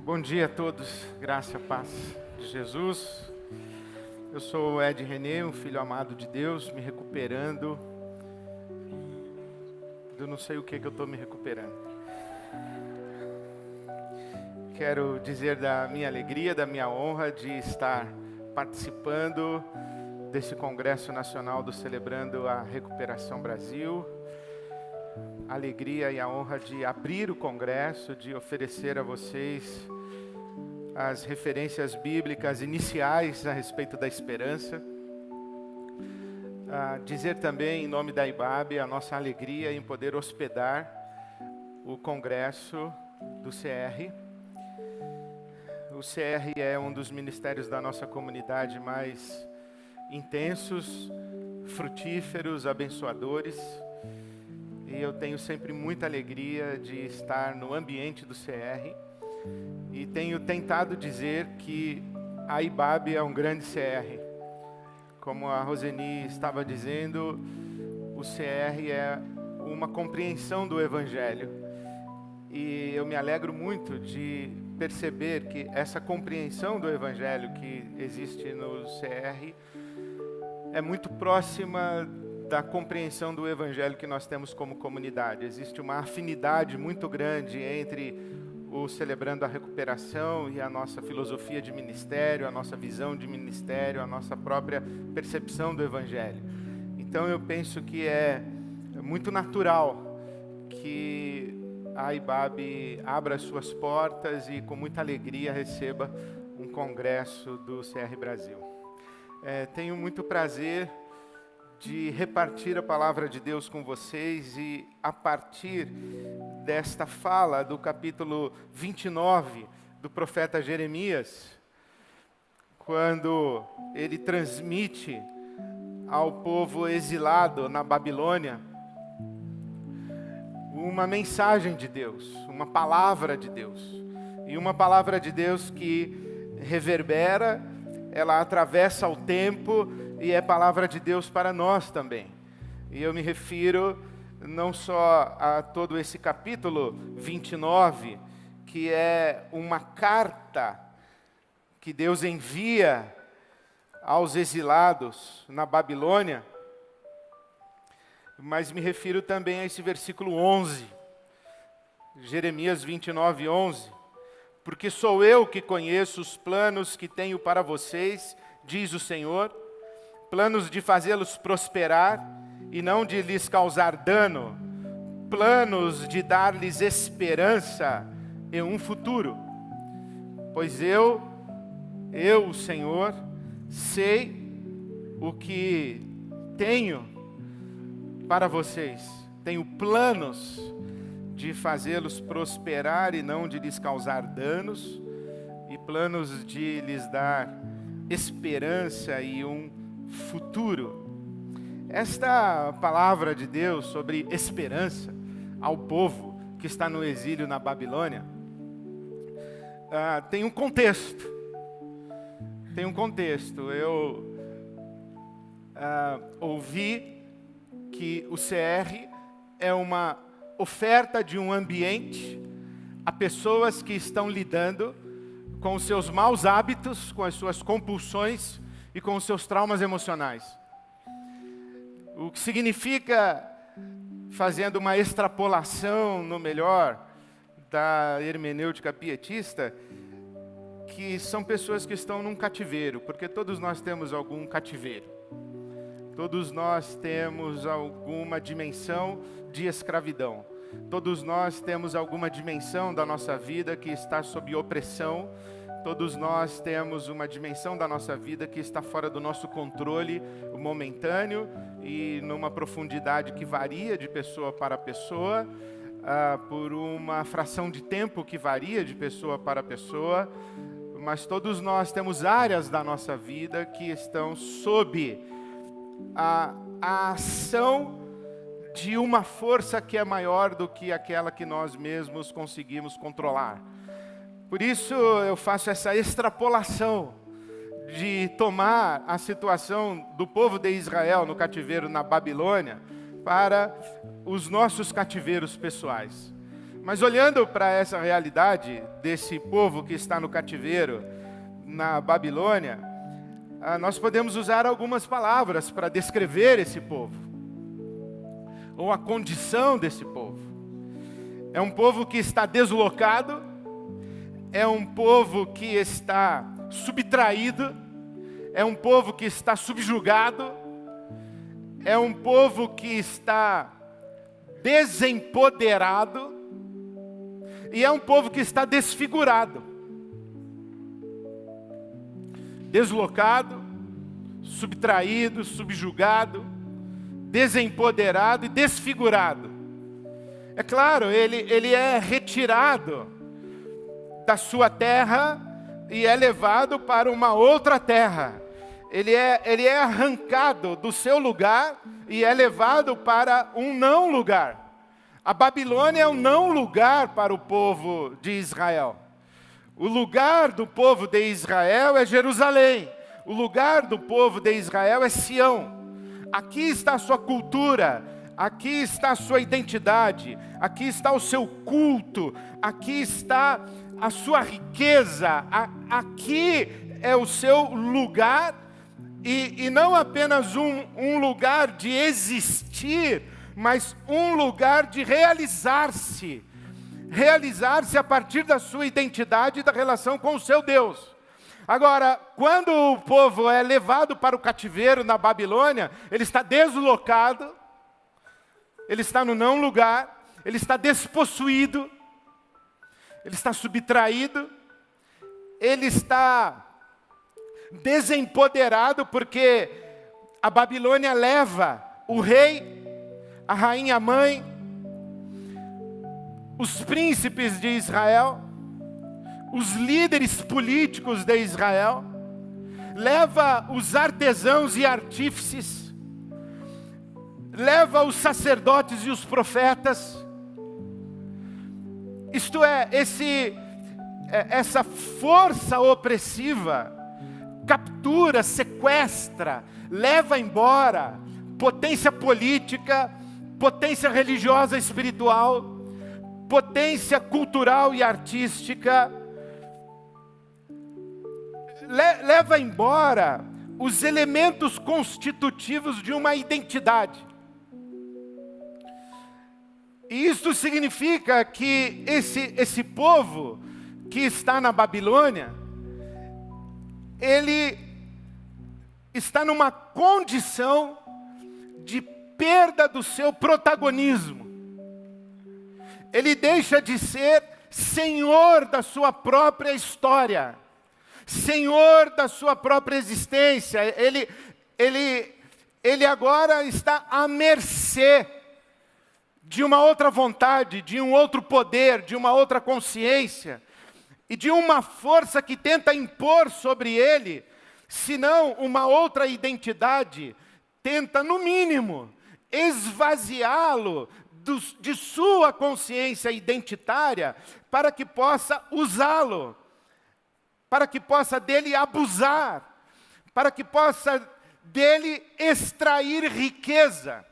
Bom dia a todos, graça e a paz de Jesus. Eu sou o Ed Renê, um filho amado de Deus, me recuperando. Eu não sei o que eu estou me recuperando. Quero dizer da minha alegria, da minha honra de estar participando desse Congresso Nacional do Celebrando a Recuperação Brasil. A alegria e a honra de abrir o Congresso, de oferecer a vocês as referências bíblicas iniciais a respeito da esperança. Dizer também, em nome da IBAB, a nossa alegria em poder hospedar o Congresso do CR. O CR é um dos ministérios da nossa comunidade mais intensos, frutíferos, abençoadores. E eu tenho sempre muita alegria de estar no ambiente do CR. E tenho tentado dizer que a IBAB é um grande CR. Como a Roseni estava dizendo, o CR é uma compreensão do Evangelho. E eu me alegro muito de perceber que essa compreensão do Evangelho que existe no CR é muito próxima da compreensão do Evangelho que nós temos como comunidade. Existe uma afinidade muito grande entre o Celebrando a Recuperação e a nossa filosofia de ministério, a nossa visão de ministério, a nossa própria percepção do Evangelho. Então eu penso que é muito natural que a IBAB abra as suas portas e com muita alegria receba um congresso do CR Brasil. Tenho muito prazer de repartir a palavra de Deus com vocês e a partir desta fala do capítulo 29 do profeta Jeremias, quando ele transmite ao povo exilado na Babilônia uma mensagem de Deus, uma palavra de Deus, e uma palavra de Deus que reverbera, ela atravessa o tempo e é palavra de Deus para nós também. E eu me refiro não só a todo esse capítulo 29, que é uma carta que Deus envia aos exilados na Babilônia, mas me refiro também a esse versículo 11, Jeremias 29, 11. Porque sou eu que conheço os planos que tenho para vocês, diz o Senhor, planos de fazê-los prosperar e não de lhes causar dano, planos de dar-lhes esperança e um futuro. Pois eu, o Senhor, sei o que tenho para vocês. Tenho planos de fazê-los prosperar e não de lhes causar danos, e planos de lhes dar esperança e um futuro. Esta palavra de Deus sobre esperança ao povo que está no exílio na Babilônia tem um contexto. Eu ouvi que o CR é uma oferta de um ambiente a pessoas que estão lidando com os seus maus hábitos, com as suas compulsões e com os seus traumas emocionais. O que significa, fazendo uma extrapolação no melhor da hermenêutica pietista, que são pessoas que estão num cativeiro, porque todos nós temos algum cativeiro. Todos nós temos alguma dimensão de escravidão. Todos nós temos alguma dimensão da nossa vida que está sob opressão. Todos nós temos uma dimensão da nossa vida que está fora do nosso controle momentâneo e numa profundidade que varia de pessoa para pessoa, por uma fração de tempo que varia de pessoa para pessoa, mas todos nós temos áreas da nossa vida que estão sob a ação de uma força que é maior do que aquela que nós mesmos conseguimos controlar. Por isso eu faço essa extrapolação de tomar a situação do povo de Israel no cativeiro na Babilônia para os nossos cativeiros pessoais. Mas olhando para essa realidade desse povo que está no cativeiro, na Babilônia, nós podemos usar algumas palavras para descrever esse povo, ou a condição desse povo. É um povo que está deslocado, é um povo que está subtraído, é um povo que está subjugado, é um povo que está desempoderado, e é um povo que está desfigurado. Deslocado, subtraído, subjugado, desempoderado e desfigurado. É claro, ele é retirado da sua terra e é levado para uma outra terra. Ele é arrancado do seu lugar e é levado para um não lugar. A Babilônia é um não lugar para o povo de Israel. O lugar do povo de Israel é Jerusalém. O lugar do povo de Israel é Sião. Aqui está a sua cultura, aqui está a sua identidade, aqui está o seu culto, aqui está a sua riqueza, aqui é o seu lugar, e não apenas um lugar de existir, mas um lugar de realizar-se. Realizar-se a partir da sua identidade e da relação com o seu Deus. Agora, quando o povo é levado para o cativeiro na Babilônia, ele está deslocado, ele está no não lugar, ele está despossuído, ele está subtraído, ele está desempoderado, porque a Babilônia leva o rei, a rainha mãe, os príncipes de Israel, os líderes políticos de Israel, leva os artesãos e artífices, leva os sacerdotes e os profetas. Isto é, essa força opressiva captura, sequestra, leva embora potência política, potência religiosa e espiritual, potência cultural e artística, leva embora os elementos constitutivos de uma identidade. E isso significa que esse povo que está na Babilônia, ele está numa condição de perda do seu protagonismo. Ele deixa de ser senhor da sua própria história, senhor da sua própria existência. Ele agora está à mercê de uma outra vontade, de um outro poder, de uma outra consciência, e de uma força que tenta impor sobre ele, senão uma outra identidade, tenta, no mínimo, esvaziá-lo de sua consciência identitária, para que possa usá-lo, para que possa dele abusar, para que possa dele extrair riqueza,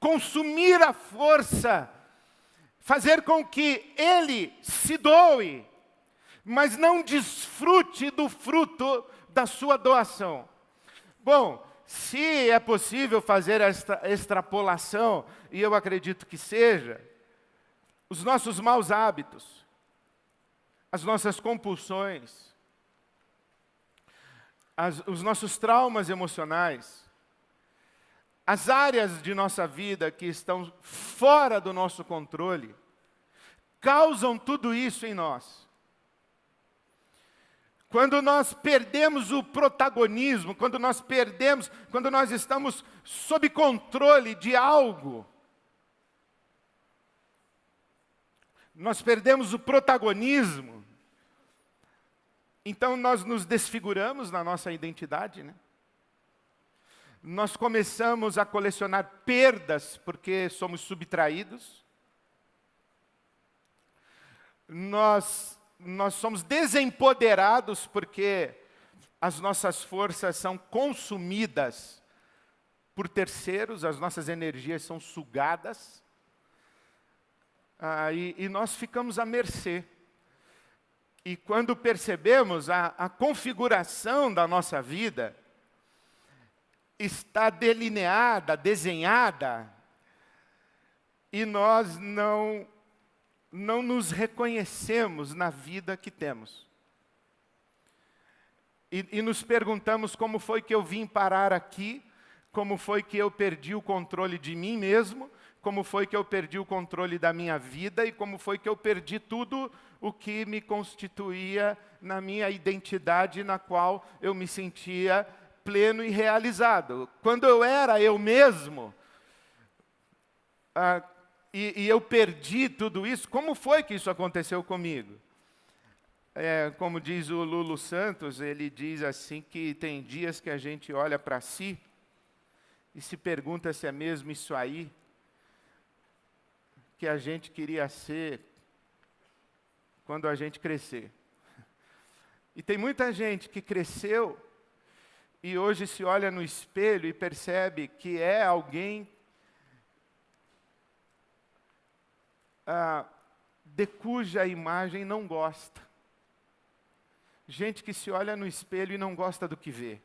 consumir a força, fazer com que ele se doe, mas não desfrute do fruto da sua doação. Bom, se é possível fazer esta extrapolação, e eu acredito que seja, os nossos maus hábitos, as nossas compulsões, os nossos traumas emocionais, as áreas de nossa vida que estão fora do nosso controle, causam tudo isso em nós. Quando nós perdemos o protagonismo, quando nós estamos sob controle de algo, nós perdemos o protagonismo, então nós nos desfiguramos na nossa identidade, né? Nós começamos a colecionar perdas porque somos subtraídos. Nós somos desempoderados porque as nossas forças são consumidas por terceiros, as nossas energias são sugadas. e nós ficamos à mercê. E quando percebemos a configuração da nossa vida está delineada, desenhada, e nós não nos reconhecemos na vida que temos. E nos perguntamos como foi que eu vim parar aqui, como foi que eu perdi o controle de mim mesmo, como foi que eu perdi o controle da minha vida e como foi que eu perdi tudo o que me constituía na minha identidade, na qual eu me sentia pleno e realizado. Quando eu era eu mesmo, e eu perdi tudo isso, como foi que isso aconteceu comigo? Como diz o Lulu Santos, ele diz assim que tem dias que a gente olha para si e se pergunta se é mesmo isso aí que a gente queria ser quando a gente crescer. E tem muita gente que cresceu e hoje se olha no espelho e percebe que é alguém de cuja imagem não gosta. Gente que se olha no espelho e não gosta do que vê.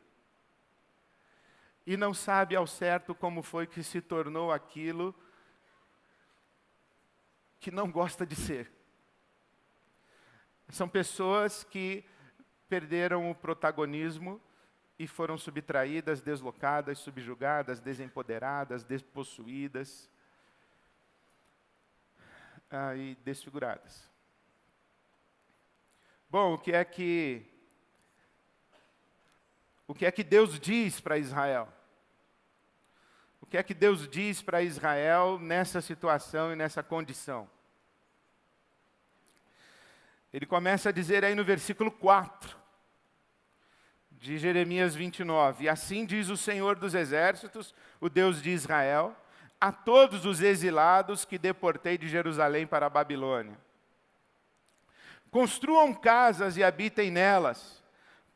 E não sabe ao certo como foi que se tornou aquilo que não gosta de ser. São pessoas que perderam o protagonismo e foram subtraídas, deslocadas, subjugadas, desempoderadas, despossuídas e desfiguradas. Bom, o que é que Deus diz para Israel? O que é que Deus diz para Israel nessa situação e nessa condição? Ele começa a dizer aí no versículo 4 de Jeremias 29, e assim diz o Senhor dos Exércitos, o Deus de Israel, a todos os exilados que deportei de Jerusalém para a Babilônia. Construam casas e habitem nelas,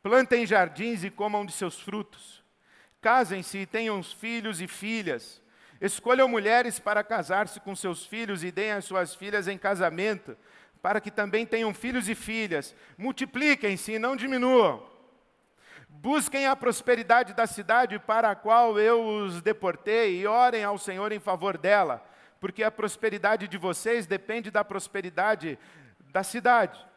plantem jardins e comam de seus frutos. Casem-se e tenham filhos e filhas. Escolham mulheres para casar-se com seus filhos e deem as suas filhas em casamento, para que também tenham filhos e filhas. Multipliquem-se e não diminuam. Busquem a prosperidade da cidade para a qual eu os deportei e orem ao Senhor em favor dela, porque a prosperidade de vocês depende da prosperidade da cidade.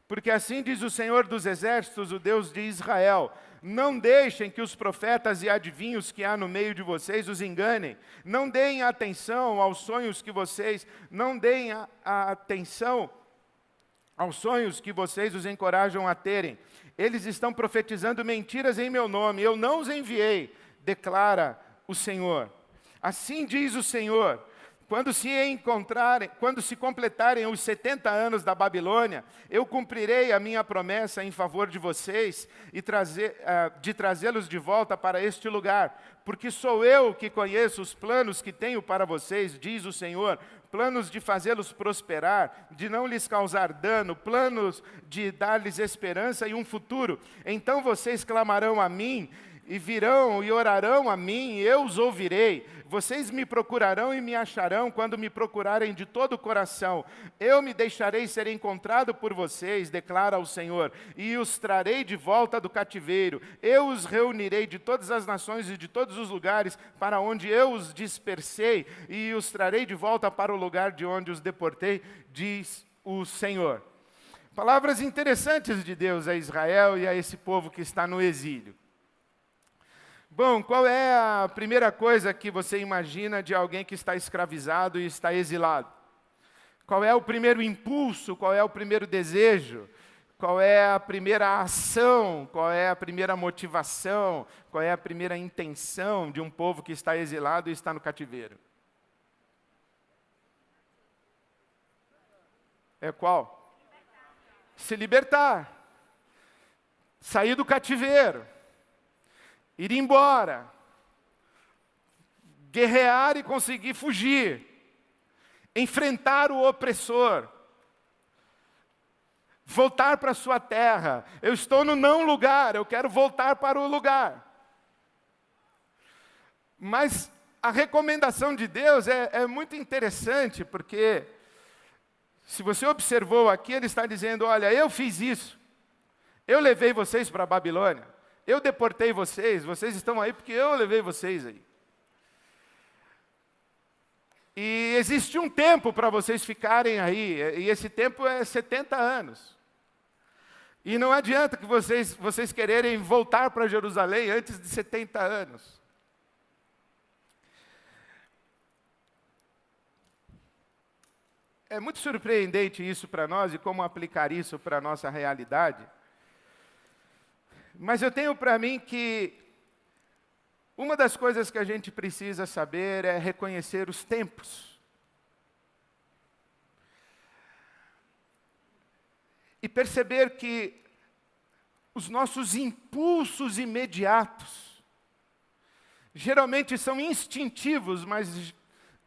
Porque assim diz o Senhor dos Exércitos, o Deus de Israel, não deixem que os profetas e adivinhos que há no meio de vocês os enganem. Não deem atenção aos sonhos que vocês, não deem atenção aos sonhos que vocês os encorajam a terem. Eles estão profetizando mentiras em meu nome, eu não os enviei, declara o Senhor. Assim diz o Senhor. Quando se completarem os 70 anos da Babilônia, eu cumprirei a minha promessa em favor de vocês e de trazê-los de volta para este lugar, porque sou eu que conheço os planos que tenho para vocês, diz o Senhor, planos de fazê-los prosperar, de não lhes causar dano, planos de dar-lhes esperança e um futuro. Então vocês clamarão a mim, e virão e orarão a mim, e eu os ouvirei. Vocês me procurarão e me acharão quando me procurarem de todo o coração. Eu me deixarei ser encontrado por vocês, declara o Senhor, e os trarei de volta do cativeiro. Eu os reunirei de todas as nações e de todos os lugares para onde eu os dispersei, e os trarei de volta para o lugar de onde os deportei, diz o Senhor. Palavras interessantes de Deus a Israel e a esse povo que está no exílio. Bom, qual é a primeira coisa que você imagina de alguém que está escravizado e está exilado? Qual é o primeiro impulso, qual é o primeiro desejo? Qual é a primeira ação, qual é a primeira motivação, qual é a primeira intenção de um povo que está exilado e está no cativeiro? É qual? Se libertar. Sair do cativeiro. Ir embora, guerrear e conseguir fugir, enfrentar o opressor, voltar para a sua terra. Eu estou no não lugar, eu quero voltar para o lugar. Mas a recomendação de Deus é muito interessante, porque Se você observou aqui, ele está dizendo, olha, eu fiz isso. Eu levei vocês para a Babilônia. Eu deportei vocês. Vocês estão aí porque eu levei vocês aí. E existe um tempo para vocês ficarem aí. E esse tempo é 70 anos. E não adianta que vocês quererem voltar para Jerusalém antes de 70 anos. É muito surpreendente isso para nós e como aplicar isso para a nossa realidade. Mas eu tenho para mim que uma das coisas que a gente precisa saber é reconhecer os tempos. E perceber que os nossos impulsos imediatos geralmente são instintivos, mas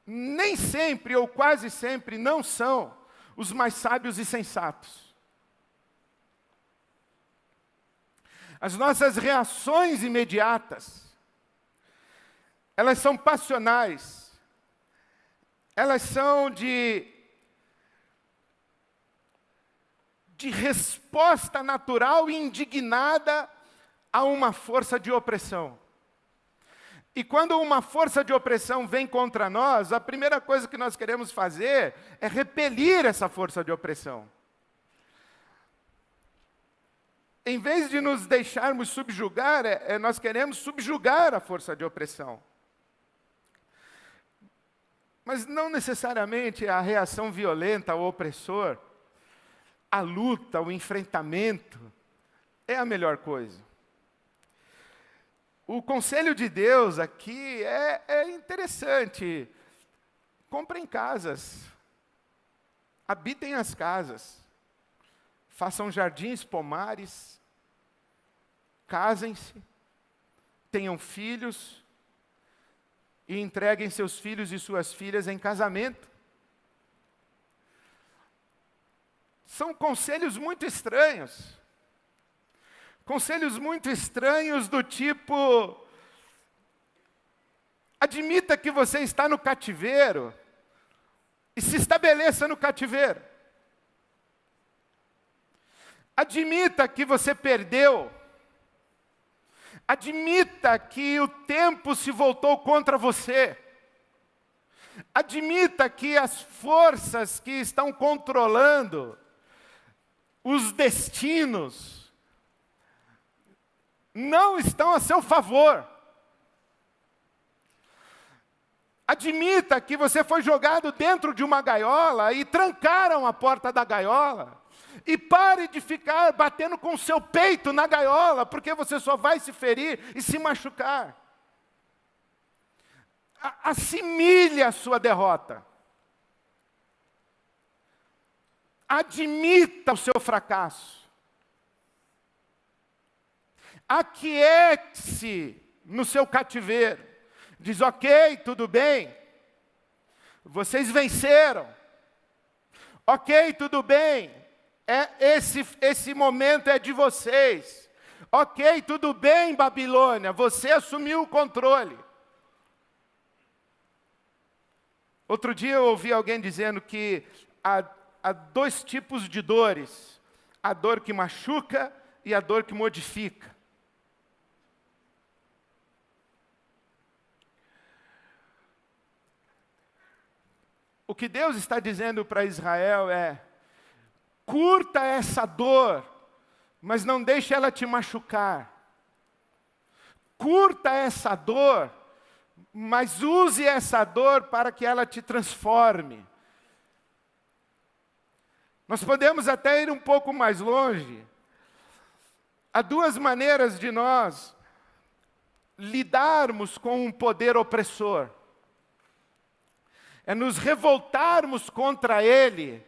nem sempre ou quase sempre não são os mais sábios e sensatos. As nossas reações imediatas, elas são passionais, elas são de resposta natural e indignada a uma força de opressão. E quando uma força de opressão vem contra nós, a primeira coisa que nós queremos fazer é repelir essa força de opressão. Em vez de nos deixarmos subjugar, nós queremos subjugar a força de opressão. Mas não necessariamente a reação violenta ao opressor, a luta, o enfrentamento, é a melhor coisa. O conselho de Deus aqui é interessante. Comprem casas, habitem as casas, façam jardins, pomares, casem-se, tenham filhos e entreguem seus filhos e suas filhas em casamento. São conselhos muito estranhos. Conselhos muito estranhos do tipo, admita que você está no cativeiro e se estabeleça no cativeiro. Admita que você perdeu. Admita que o tempo se voltou contra você. Admita que as forças que estão controlando os destinos não estão a seu favor. Admita que você foi jogado dentro de uma gaiola e trancaram a porta da gaiola. E pare de ficar batendo com o seu peito na gaiola, porque você só vai se ferir e se machucar. Assimile a sua derrota. Admita o seu fracasso. Aquiete-se no seu cativeiro. Diz, ok, tudo bem. Vocês venceram. Ok, tudo bem. Esse momento é de vocês. Ok, tudo bem, Babilônia. Você assumiu o controle. Outro dia eu ouvi alguém dizendo que há dois tipos de dores. A dor que machuca e a dor que modifica. O que Deus está dizendo para Israel é, curta essa dor, mas não deixe ela te machucar. Curta essa dor, mas use essa dor para que ela te transforme. Nós podemos até ir um pouco mais longe. Há duas maneiras de nós lidarmos com um poder opressor. É nos revoltarmos contra ele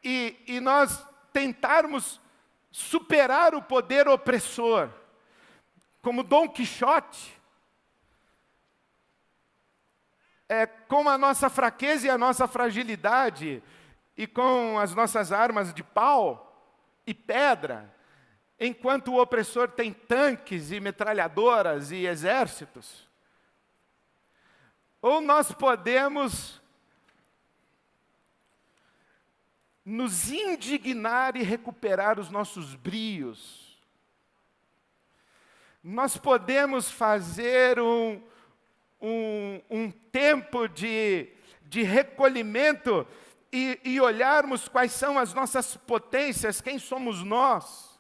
e nós tentarmos superar o poder opressor. Como Dom Quixote, com a nossa fraqueza e a nossa fragilidade, e com as nossas armas de pau e pedra, enquanto o opressor tem tanques e metralhadoras e exércitos. Ou nós podemos nos indignar e recuperar os nossos brios. Nós podemos fazer um tempo de recolhimento e olharmos quais são as nossas potências, quem somos nós.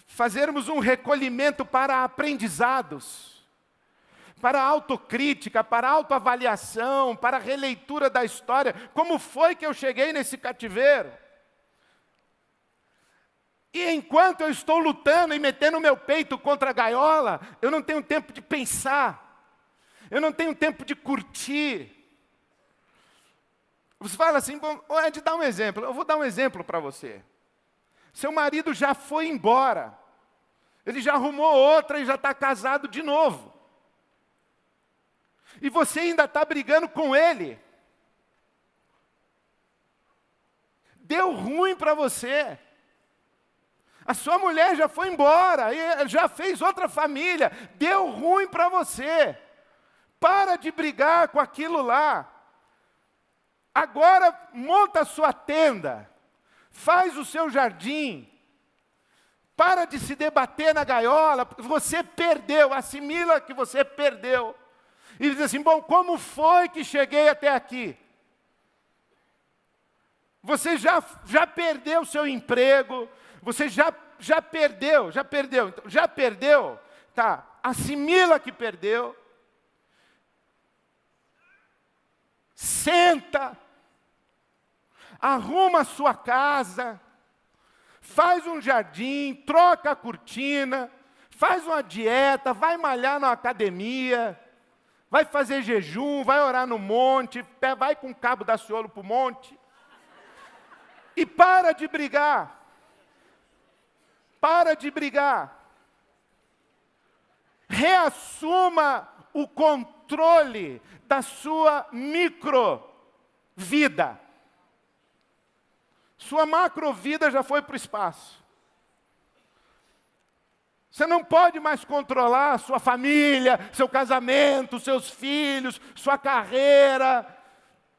Fazermos um recolhimento para aprendizados, para autocrítica, para autoavaliação, para releitura da história. Como foi que eu cheguei nesse cativeiro? E enquanto eu estou lutando e metendo o meu peito contra a gaiola, eu não tenho tempo de pensar, eu não tenho tempo de curtir. Você fala assim, bom, Ed, dá um exemplo. Eu vou dar um exemplo para você. Seu marido já foi embora, ele já arrumou outra e já está casado de novo. E você ainda está brigando com ele. Deu ruim para você. A sua mulher já foi embora, já fez outra família, deu ruim para você. Para de brigar com aquilo lá. Agora monta a sua tenda, faz o seu jardim, para de se debater na gaiola, porque você perdeu, assimila que você perdeu. E diz assim, bom, como foi que cheguei até aqui? Você já perdeu o seu emprego, você já perdeu, então, já perdeu, tá, assimila que perdeu, senta, arruma a sua casa, faz um jardim, troca a cortina, faz uma dieta, vai malhar na academia, vai fazer jejum, vai orar no monte, vai com o cabo da ciolo para o monte, e para de brigar. Para de brigar. Reassuma o controle da sua microvida. Sua macrovida já foi para o espaço. Você não pode mais controlar sua família, seu casamento, seus filhos, sua carreira.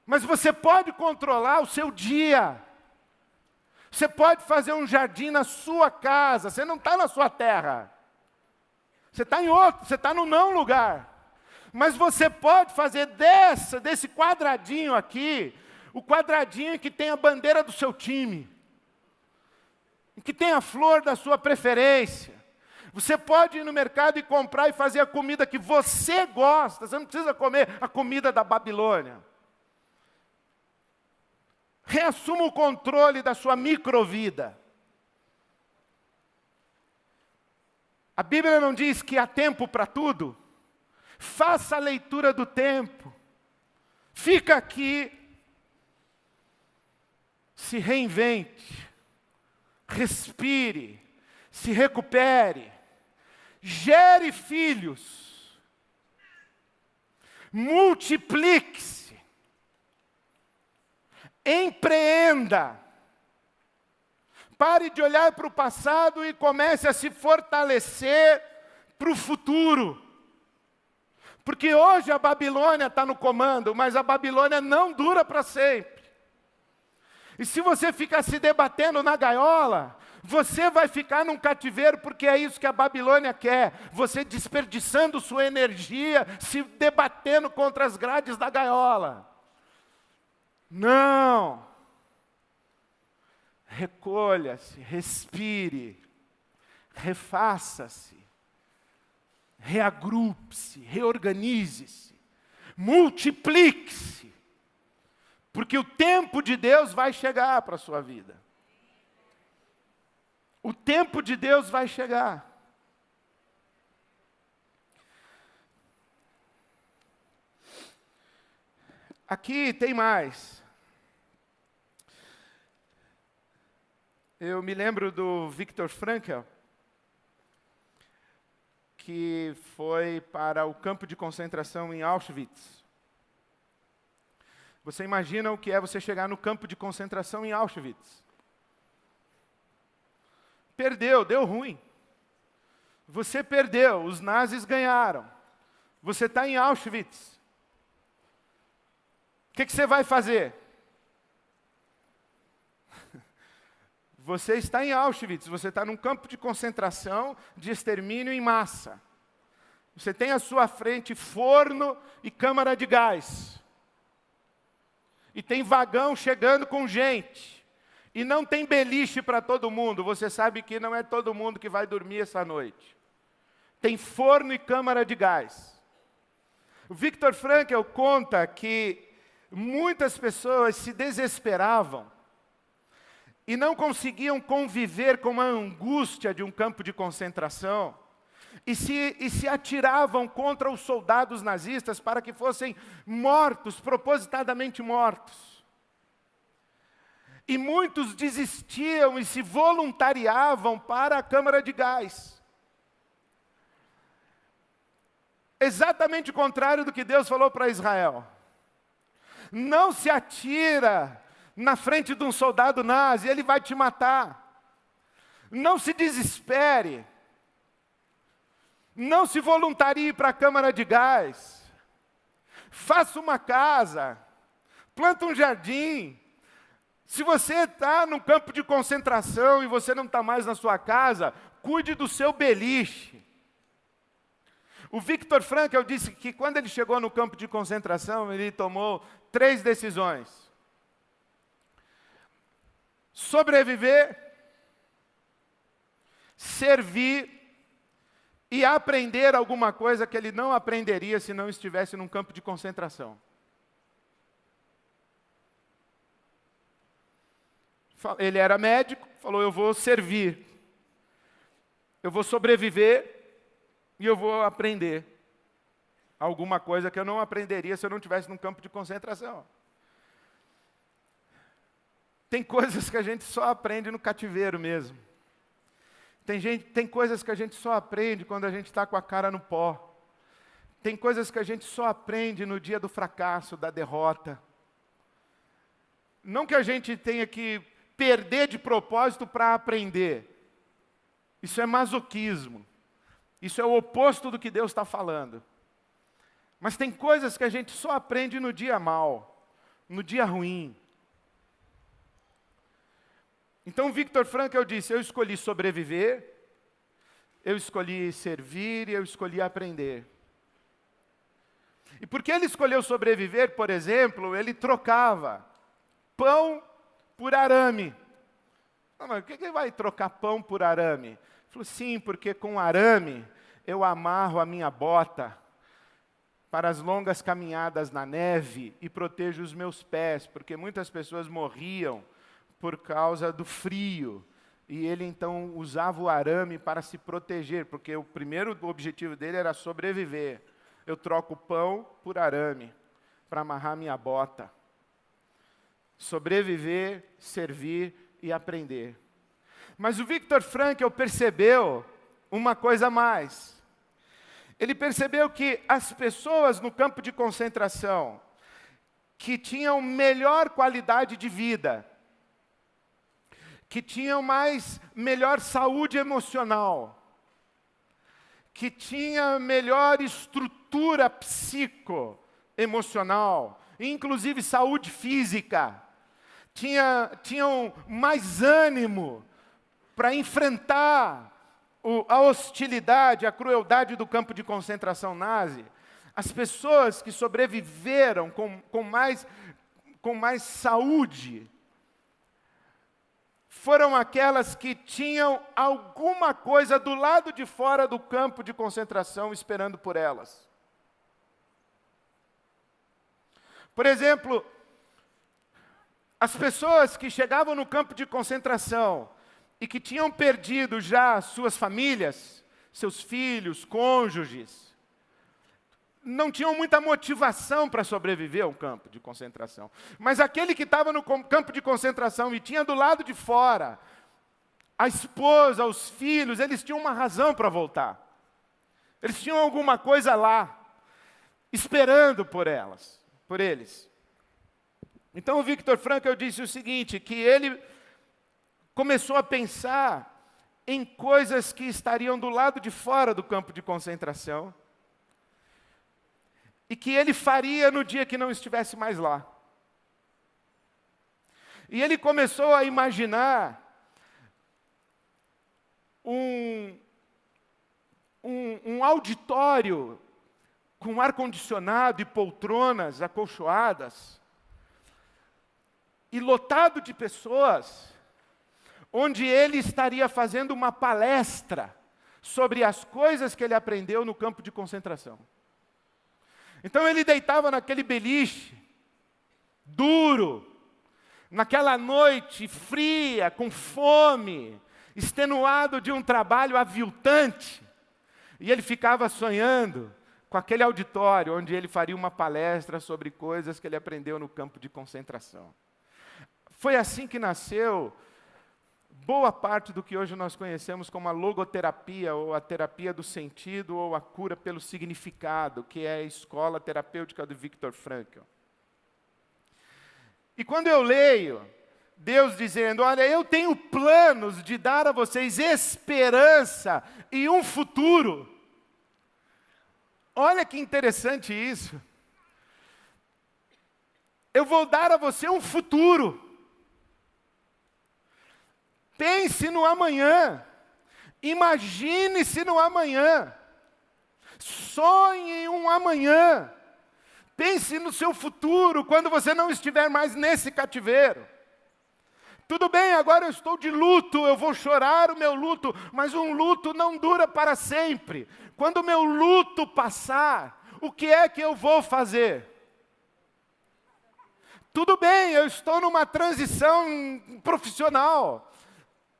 Mas você pode controlar o seu dia. Você pode fazer um jardim na sua casa. Você não está na sua terra. Você está em outro, você está no não lugar. Mas você pode fazer desse quadradinho aqui, o quadradinho que tem a bandeira do seu time, que tem a flor da sua preferência. Você pode ir no mercado e comprar e fazer a comida que você gosta. Você não precisa comer a comida da Babilônia. Reassuma o controle da sua microvida. A Bíblia não diz que há tempo para tudo? Faça a leitura do tempo. Fica aqui. Se reinvente. Respire. Se recupere. Gere filhos. Multiplique-se. Empreenda. Pare de olhar para o passado e comece a se fortalecer para o futuro. Porque hoje a Babilônia está no comando, mas a Babilônia não dura para sempre. E se você ficar se debatendo na gaiola, você vai ficar num cativeiro, porque é isso que a Babilônia quer. Você desperdiçando sua energia, se debatendo contra as grades da gaiola. Não. Recolha-se, respire, refaça-se, reagrupe-se, reorganize-se, multiplique-se, porque o tempo de Deus vai chegar para a sua vida. O tempo de Deus vai chegar. Aqui tem mais. Eu me lembro do Viktor Frankl, que foi para o campo de concentração em Auschwitz. Você imagina o que é você chegar no campo de concentração em Auschwitz? Perdeu, deu ruim. Você perdeu, os nazis ganharam. Você está em Auschwitz. O que você vai fazer? Você está em Auschwitz, você está num campo de concentração, de extermínio em massa. Você tem à sua frente forno e câmara de gás. E tem vagão chegando com gente. E não tem beliche para todo mundo. Você sabe que não é todo mundo que vai dormir essa noite. Tem forno e câmara de gás. O Viktor Frankl conta que muitas pessoas se desesperavam e não conseguiam conviver com a angústia de um campo de concentração. E se atiravam contra os soldados nazistas para que fossem mortos, propositadamente mortos. E muitos desistiam e se voluntariavam para a câmara de gás. Exatamente o contrário do que Deus falou para Israel. Não se atira na frente de um soldado nazi, ele vai te matar. Não se desespere. Não se voluntarie para a câmara de gás. Faça uma casa. Planta um jardim. Se você está num campo de concentração e você não está mais na sua casa, cuide do seu beliche. O Viktor Frankl disse que quando ele chegou no campo de concentração, ele tomou 3 decisões. Sobreviver, servir e aprender alguma coisa que ele não aprenderia se não estivesse num campo de concentração. Ele era médico, falou, eu vou servir, eu vou sobreviver e eu vou aprender alguma coisa que eu não aprenderia se eu não estivesse num campo de concentração. Tem coisas que a gente só aprende no cativeiro mesmo. Tem coisas que a gente só aprende quando a gente está com a cara no pó. Tem coisas que a gente só aprende no dia do fracasso, da derrota. Não que a gente tenha que perder de propósito para aprender. Isso é masoquismo. Isso é o oposto do que Deus está falando. Mas tem coisas que a gente só aprende no dia mau, no dia ruim. Então, Viktor Frankl disse, eu escolhi sobreviver, eu escolhi servir e eu escolhi aprender. E porque ele escolheu sobreviver, por exemplo, ele trocava pão por arame. Não, mas por que ele vai trocar pão por arame? Ele falou, sim, porque com arame eu amarro a minha bota para as longas caminhadas na neve e protejo os meus pés, porque muitas pessoas morriam por causa do frio. E ele então usava o arame para se proteger, porque o primeiro objetivo dele era sobreviver. Eu troco pão por arame para amarrar minha bota. Sobreviver, servir e aprender. Mas o Viktor Frankl percebeu uma coisa a mais. Ele percebeu que as pessoas no campo de concentração que tinham melhor qualidade de vida, que tinham melhor saúde emocional, que tinham melhor estrutura psicoemocional, inclusive saúde física, tinham mais ânimo para enfrentar a hostilidade, a crueldade do campo de concentração nazi. As pessoas que sobreviveram com mais saúde, foram aquelas que tinham alguma coisa do lado de fora do campo de concentração esperando por elas. Por exemplo, as pessoas que chegavam no campo de concentração e que tinham perdido já suas famílias, seus filhos, cônjuges, não tinham muita motivação para sobreviver ao campo de concentração. Mas aquele que estava no campo de concentração e tinha do lado de fora a esposa, os filhos, eles tinham uma razão para voltar. Eles tinham alguma coisa lá, esperando por eles. Então o Viktor Frankl disse o seguinte, que ele começou a pensar em coisas que estariam do lado de fora do campo de concentração, e que ele faria no dia que não estivesse mais lá. E ele começou a imaginar um auditório com ar-condicionado e poltronas acolchoadas, e lotado de pessoas, onde ele estaria fazendo uma palestra sobre as coisas que ele aprendeu no campo de concentração. Então ele deitava naquele beliche, duro, naquela noite fria, com fome, extenuado de um trabalho aviltante, e ele ficava sonhando com aquele auditório onde ele faria uma palestra sobre coisas que ele aprendeu no campo de concentração. Foi assim que nasceu boa parte do que hoje nós conhecemos como a logoterapia, ou a terapia do sentido, ou a cura pelo significado, que é a escola terapêutica do Viktor Frankl. E quando eu leio Deus dizendo, olha, eu tenho planos de dar a vocês esperança e um futuro. Olha que interessante isso. Eu vou dar a você um futuro. Pense no amanhã. Imagine-se no amanhã. Sonhe em um amanhã. Pense no seu futuro, quando você não estiver mais nesse cativeiro. Tudo bem, agora eu estou de luto, eu vou chorar o meu luto, mas um luto não dura para sempre. Quando o meu luto passar, o que é que eu vou fazer? Tudo bem, eu estou numa transição profissional,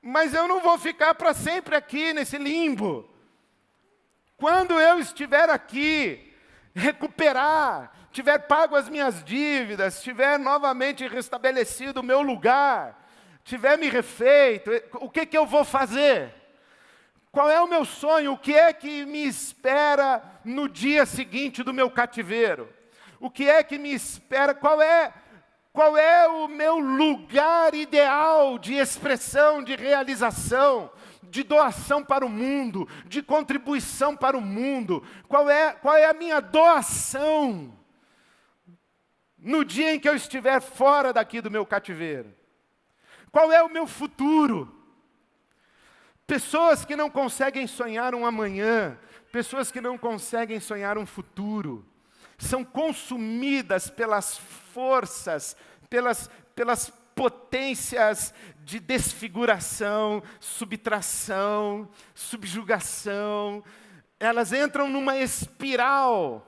mas eu não vou ficar para sempre aqui nesse limbo. Quando eu estiver aqui, recuperar, tiver pago as minhas dívidas, tiver novamente restabelecido o meu lugar, tiver me refeito, o que eu vou fazer? Qual é o meu sonho? O que é que me espera no dia seguinte do meu cativeiro? O que é que me espera? Qual é o meu lugar ideal de expressão, de realização, de doação para o mundo, de contribuição para o mundo? Qual é a minha doação no dia em que eu estiver fora daqui do meu cativeiro? Qual é o meu futuro? Pessoas que não conseguem sonhar um amanhã, pessoas que não conseguem sonhar um futuro, são consumidas pelas forças, pelas potências de desfiguração, subtração, subjugação. Elas entram numa espiral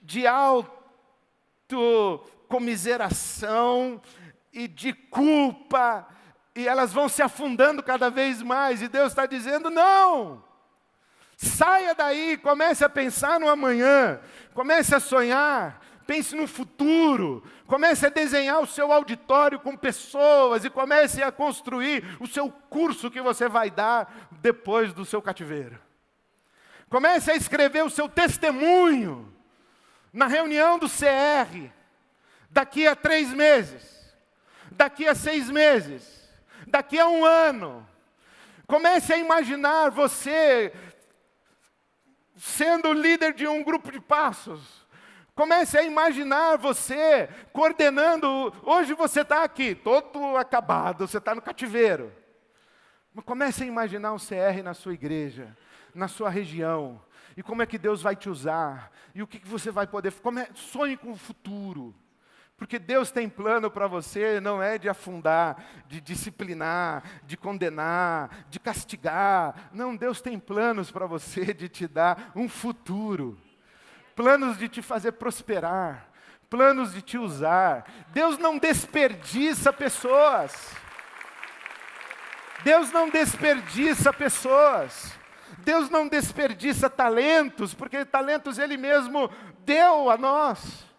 de autocomiseração e de culpa, e elas vão se afundando cada vez mais, e Deus está dizendo, não! Saia daí, comece a pensar no amanhã, comece a sonhar, pense no futuro, comece a desenhar o seu auditório com pessoas, e comece a construir o seu curso que você vai dar depois do seu cativeiro. Comece a escrever o seu testemunho na reunião do CR, daqui a 3 meses. Daqui a 6 meses, daqui a 1 ano. Comece a imaginar você sendo líder de um grupo de passos. Comece a imaginar você coordenando. Hoje você está aqui, todo acabado, você está no cativeiro. Mas comece a imaginar um CR na sua igreja, na sua região. E como é que Deus vai te usar. E o que você vai poder... Sonhe com o futuro. Porque Deus tem plano para você, não é de afundar, de disciplinar, de condenar, de castigar. Não, Deus tem planos para você de te dar um futuro. Planos de te fazer prosperar. Planos de te usar. Deus não desperdiça pessoas. Deus não desperdiça pessoas. Deus não desperdiça talentos, porque talentos Ele mesmo deu a nós.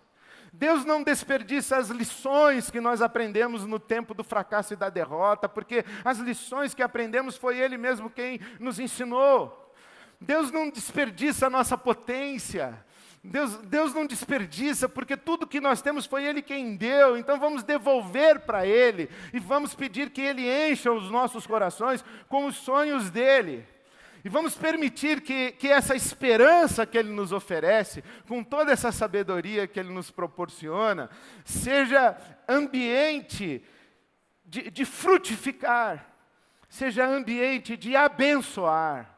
Deus não desperdiça as lições que nós aprendemos no tempo do fracasso e da derrota, porque as lições que aprendemos foi Ele mesmo quem nos ensinou. Deus não desperdiça a nossa potência. Deus não desperdiça, porque tudo que nós temos foi Ele quem deu. Então vamos devolver para Ele e vamos pedir que Ele encha os nossos corações com os sonhos dEle. E vamos permitir que essa esperança que Ele nos oferece, com toda essa sabedoria que Ele nos proporciona, seja ambiente de frutificar, seja ambiente de abençoar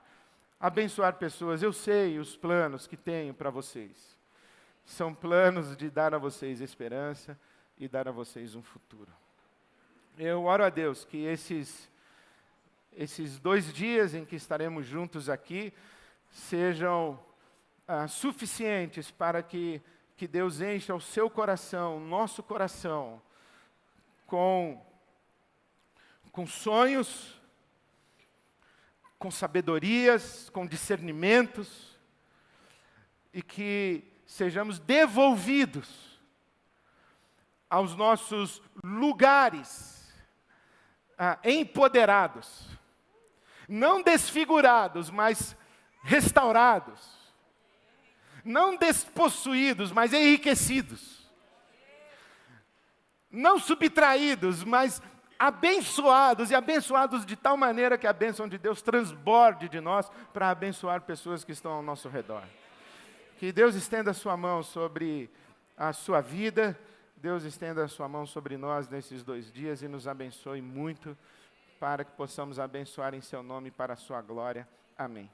pessoas. Eu sei os planos que tenho para vocês. São planos de dar a vocês esperança e dar a vocês um futuro. Eu oro a Deus que esses 2 dias em que estaremos juntos aqui sejam suficientes para que Deus encha o seu coração, o nosso coração, com sonhos, com sabedorias, com discernimentos, e que sejamos devolvidos aos nossos lugares, empoderados, não desfigurados, mas restaurados, não despossuídos, mas enriquecidos, não subtraídos, mas abençoados, e abençoados de tal maneira que a bênção de Deus transborde de nós para abençoar pessoas que estão ao nosso redor. Que Deus estenda a sua mão sobre a sua vida, Deus estenda a sua mão sobre nós nesses 2 dias e nos abençoe muito, para que possamos abençoar em seu nome para a sua glória. Amém.